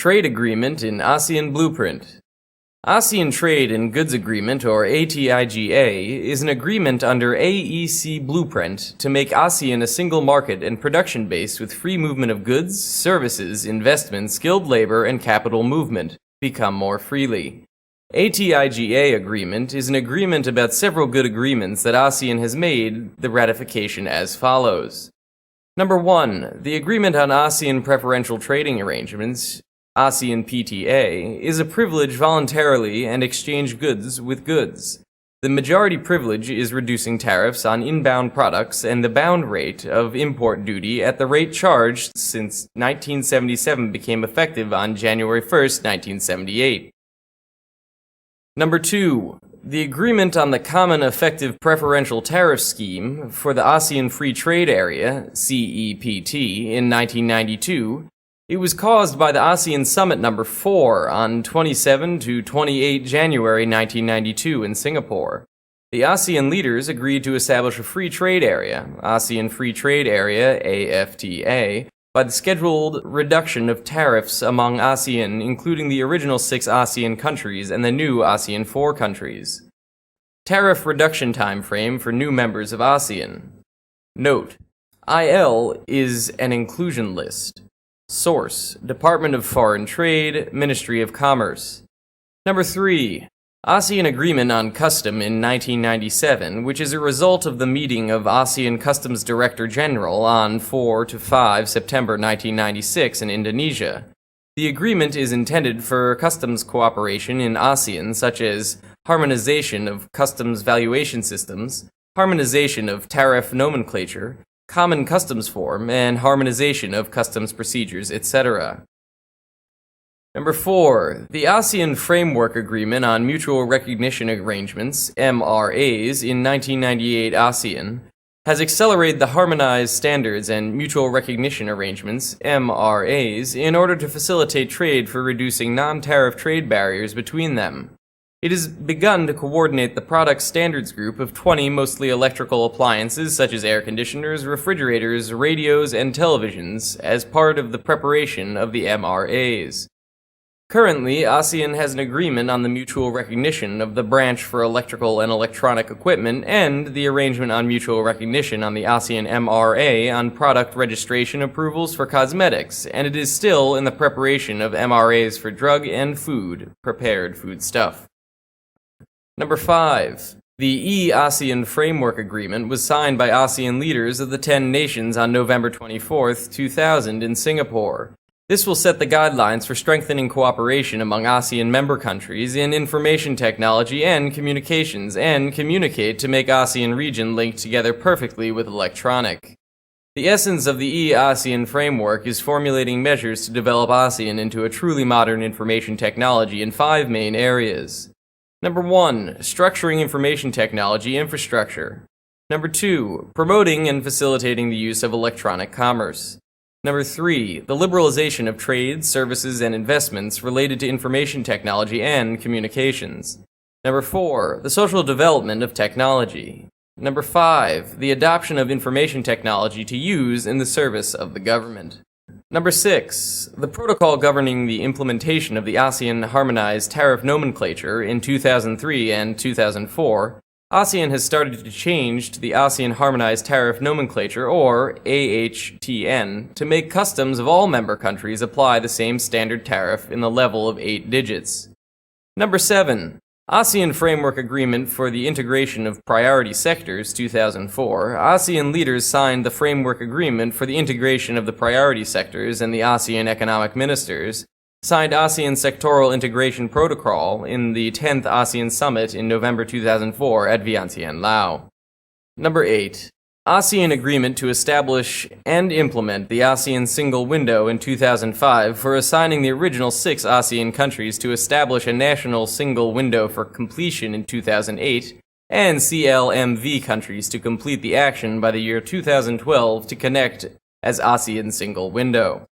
Trade Agreement in ASEAN Blueprint. ASEAN Trade and Goods Agreement, or ATIGA, is an agreement under AEC Blueprint to make ASEAN a single market and production base with free movement of goods, services, investment, skilled labor, and capital movement become more freely. ATIGA agreement is an agreement about several good agreements that ASEAN has made, the ratification as follows. Number 1. The Agreement on ASEAN Preferential Trading Arrangements, ASEAN PTA, is a privilege voluntarily and exchange goods with goods. The majority privilege is reducing tariffs on inbound products and the bound rate of import duty at the rate charged since 1977 became effective on January 1, 1978. Number 2. The Agreement on the Common Effective Preferential Tariff Scheme for the ASEAN Free Trade Area, CEPT, in 1992. It was caused by the ASEAN Summit No. 4 on 27 to 28 January 1992 in Singapore. The ASEAN leaders agreed to establish a free trade area, ASEAN Free Trade Area, AFTA, by the scheduled reduction of tariffs among ASEAN, including the original 6 ASEAN countries and the new ASEAN 4 countries. Tariff reduction time frame for new members of ASEAN. Note: IL is an inclusion list. Source: Department of Foreign Trade, Ministry of Commerce. Number 3. ASEAN Agreement on Custom in 1997, which is a result of the meeting of ASEAN Customs Director General on 4 to 5 September 1996 in Indonesia. The agreement is intended for customs cooperation in ASEAN, such as harmonization of customs valuation systems, harmonization of tariff nomenclature, common customs form, and harmonization of customs procedures, etc. Number 4. The ASEAN Framework Agreement on Mutual Recognition Arrangements, MRAs, in 1998 ASEAN, has accelerated the harmonized standards and mutual recognition arrangements, MRAs, in order to facilitate trade for reducing non-tariff trade barriers between them. It has begun to coordinate the product standards group of 20 mostly electrical appliances such as air conditioners, refrigerators, radios, and televisions as part of the preparation of the MRAs. Currently, ASEAN has an agreement on the mutual recognition of the branch for electrical and electronic equipment and the arrangement on mutual recognition on the ASEAN MRA on product registration approvals for cosmetics, and it is still in the preparation of MRAs for drug and food, prepared foodstuff. Number 5. The E-ASEAN Framework Agreement was signed by ASEAN leaders of the 10 nations on November 24, 2000 in Singapore. This will set the guidelines for strengthening cooperation among ASEAN member countries in information technology and communications, and communicate to make ASEAN region linked together perfectly with electronic. The essence of the E-ASEAN framework is formulating measures to develop ASEAN into a truly modern information technology in 5 main areas. Number 1. Structuring information technology infrastructure. Number 2. Promoting and facilitating the use of electronic commerce. Number 3. The liberalization of trade, services, and investments related to information technology and communications. Number 4. The social development of technology. Number 5. The adoption of information technology to use in the service of the government. Number 6. The protocol governing the implementation of the ASEAN Harmonized Tariff Nomenclature in 2003 and 2004. ASEAN has started to change to the ASEAN Harmonized Tariff Nomenclature, or AHTN, to make customs of all member countries apply the same standard tariff in the level of 8 digits. Number 7. ASEAN Framework Agreement for the Integration of Priority Sectors, 2004. ASEAN leaders signed the Framework Agreement for the Integration of the Priority Sectors, and the ASEAN Economic Ministers signed ASEAN Sectoral Integration Protocol in the 10th ASEAN Summit in November 2004 at Vientiane, Laos. Number 8. ASEAN Agreement to establish and implement the ASEAN Single Window in 2005 for assigning the original 6 ASEAN countries to establish a national single window for completion in 2008, and CLMV countries to complete the action by the year 2012 to connect as ASEAN Single Window.